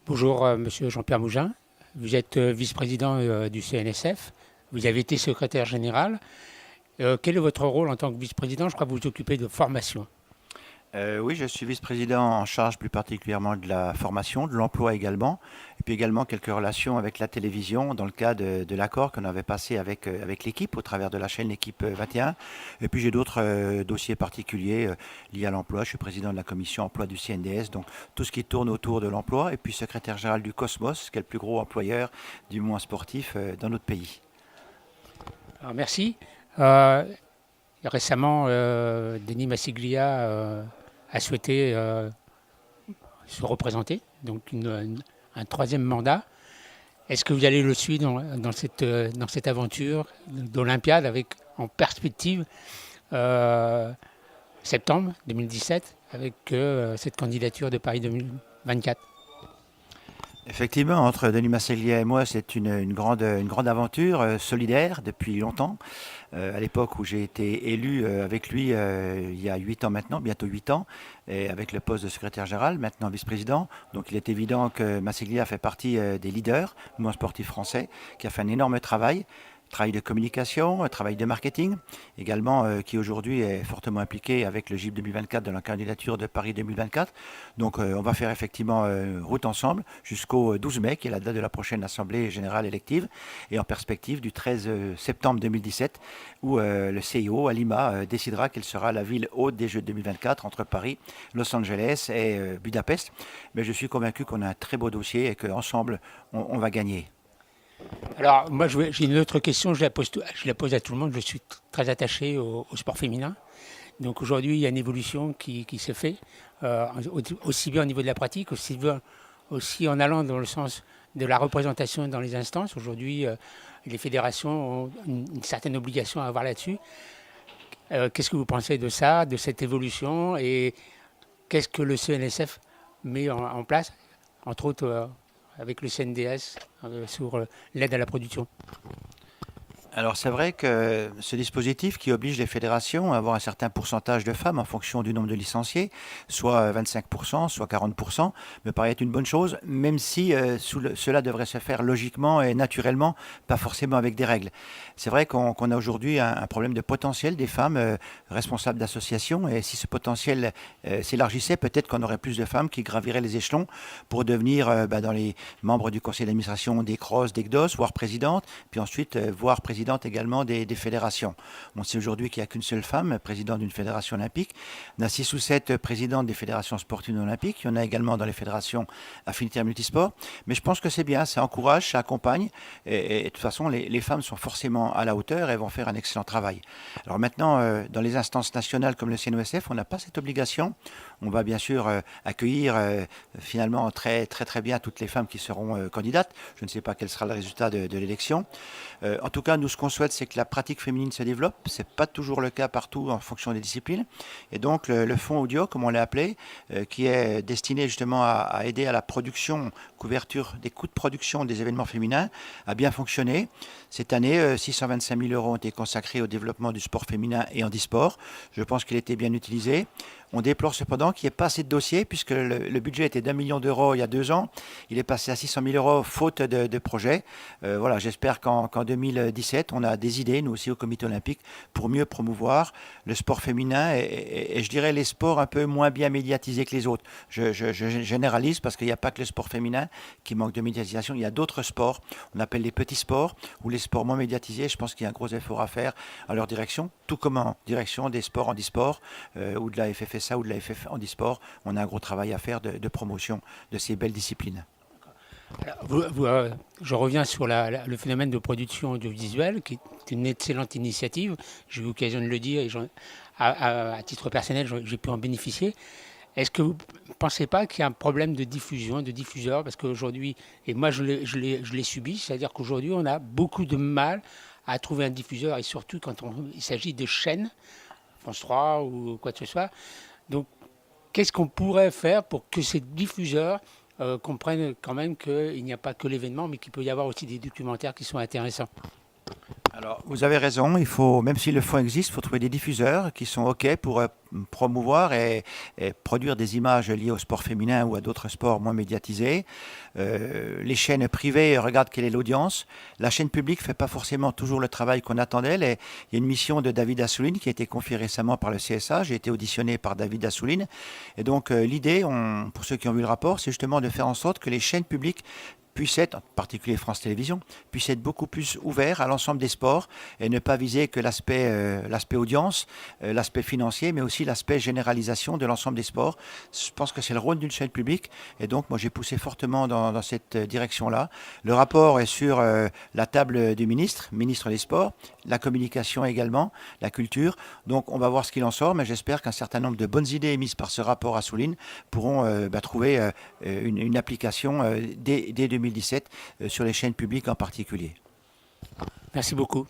Bonjour, Monsieur Jean-Pierre Mougin. Vous êtes vice-président du CNSF. Vous avez été secrétaire général. Quel est votre rôle en tant que vice-président? Je crois que vous vous occupez de formation. Oui, je suis vice-président en charge plus particulièrement de la formation, de l'emploi également, et puis également quelques relations avec la télévision dans le cadre de l'accord qu'on avait passé avec l'équipe au travers de la chaîne L'équipe 21. Et puis j'ai d'autres dossiers particuliers liés à l'emploi. Je suis président de la commission emploi du CNDS, donc tout ce qui tourne autour de l'emploi, et puis secrétaire général du Cosmos, qui est le plus gros employeur du moins sportif dans notre pays. Alors, merci. Euh, Récemment, Denis Massiglia a souhaité se représenter, donc un troisième mandat. Est-ce que vous allez le suivre dans cette aventure d'Olympiade avec en perspective euh, septembre 2017 avec cette candidature de Paris 2024? Effectivement, entre Denis Masseglia et moi, c'est une grande aventure solidaire depuis longtemps. À l'époque où j'ai été élu avec lui il y a 8 ans maintenant, bientôt 8 ans, et avec le poste de secrétaire général, maintenant vice-président. Donc il est évident que Masseglia fait partie des leaders du mouvement sportif français, qui a fait un énorme travail de communication, un travail de marketing, également qui aujourd'hui est fortement impliqué avec le GIP 2024 dans la candidature de Paris 2024. Donc on va faire effectivement route ensemble jusqu'au 12 mai, qui est la date de la prochaine Assemblée générale élective, et en perspective du 13 septembre 2017, où le CIO à Lima décidera quelle sera la ville hôte des Jeux 2024 entre Paris, Los Angeles et Budapest. Mais je suis convaincu qu'on a un très beau dossier et qu'ensemble, on va gagner. Alors, moi, j'ai une autre question, je la pose à tout le monde. Je suis très attaché au sport féminin. Donc aujourd'hui, il y a une évolution qui se fait, aussi bien au niveau de la pratique, aussi en allant dans le sens de la représentation dans les instances. Aujourd'hui, les fédérations ont une certaine obligation à avoir là-dessus. Qu'est-ce que vous pensez de ça, de cette évolution, et qu'est-ce que le CNSF met en place, entre autres avec le CNDS, sur l'aide à la production? Alors c'est vrai que ce dispositif qui oblige les fédérations à avoir un certain pourcentage de femmes en fonction du nombre de licenciés, soit 25%, soit 40%, me paraît être une bonne chose, même si cela devrait se faire logiquement et naturellement, pas forcément avec des règles. C'est vrai qu'on a aujourd'hui un problème de potentiel des femmes responsables d'associations, et si ce potentiel s'élargissait, peut-être qu'on aurait plus de femmes qui graviraient les échelons pour devenir dans les membres du conseil d'administration des CROSS, des CDOS, voire présidente, puis ensuite voire présidente également des fédérations. On sait aujourd'hui qu'il n'y a qu'une seule femme présidente d'une fédération olympique. On a 6 ou 7 présidentes des fédérations sportives olympiques. Il y en a également dans les fédérations affinitaires multisports. Mais je pense que c'est bien, ça encourage, ça accompagne. Et de toute façon, les femmes sont forcément à la hauteur et vont faire un excellent travail. Alors maintenant, dans les instances nationales comme le CNOSF, on n'a pas cette obligation. On va bien sûr accueillir finalement très, très, très bien toutes les femmes qui seront candidates. Je ne sais pas quel sera le résultat de l'élection. En tout cas, nous, ce qu'on souhaite, c'est que la pratique féminine se développe. Ce n'est pas toujours le cas partout en fonction des disciplines. Et donc, le fonds audio, comme on l'a appelé, qui est destiné justement à aider à la production, couverture des coûts de production des événements féminins, a bien fonctionné. Cette année, 625 000 euros ont été consacrés au développement du sport féminin et handisport. Je pense qu'il était bien utilisé. On déplore cependant qu'il n'y ait pas assez de dossiers, puisque le budget était d'1 million d'euros il y a 2 ans. Il est passé à 600 000 euros faute de projet. Voilà, j'espère qu'en 2017, on a des idées, nous aussi au comité olympique, pour mieux promouvoir le sport féminin et je dirais les sports un peu moins bien médiatisés que les autres. Je généralise parce qu'il n'y a pas que le sport féminin qui manque de médiatisation. Il y a d'autres sports, on appelle les petits sports, ou les sports moins médiatisés. Je pense qu'il y a un gros effort à faire à leur direction, tout comme en direction des sports handisport ou de la FFSA ou de la FF handisport. On a un gros travail à faire de promotion de ces belles disciplines. Je reviens sur le phénomène de production audiovisuelle, qui est une excellente initiative. J'ai eu l'occasion de le dire et à titre personnel, j'ai pu en bénéficier. Est-ce que vous ne pensez pas qu'il y a un problème de diffusion, de diffuseurs? Parce qu'aujourd'hui, et moi je l'ai subi, c'est-à-dire qu'aujourd'hui on a beaucoup de mal à trouver un diffuseur, et surtout quand il s'agit de chaînes, France 3 ou quoi que ce soit. Donc, qu'est-ce qu'on pourrait faire pour que ces diffuseurs comprennent quand même qu'il n'y a pas que l'événement, mais qu'il peut y avoir aussi des documentaires qui sont intéressants? Alors, vous avez raison, il faut, même si le fonds existe, il faut trouver des diffuseurs qui sont OK pour promouvoir et produire des images liées au sport féminin ou à d'autres sports moins médiatisés. Les chaînes privées regardent quelle est l'audience. La chaîne publique ne fait pas forcément toujours le travail qu'on attend d'elle. Et il y a une mission de David Assouline qui a été confiée récemment par le CSA. J'ai été auditionné par David Assouline. Et donc l'idée, pour ceux qui ont vu le rapport, c'est justement de faire en sorte que les chaînes publiques puissent être, en particulier France Télévisions, puissent être beaucoup plus ouverts à l'ensemble des sports et ne pas viser que l'aspect audience, l'aspect financier, mais aussi l'aspect généralisation de l'ensemble des sports. Je pense que c'est le rôle d'une chaîne publique et donc moi j'ai poussé fortement dans cette direction-là. Le rapport est sur la table du ministre des Sports, la communication également, la culture. Donc on va voir ce qu'il en sort, mais j'espère qu'un certain nombre de bonnes idées émises par ce rapport à Souline pourront trouver une application dès 2017 sur les chaînes publiques en particulier. Merci beaucoup.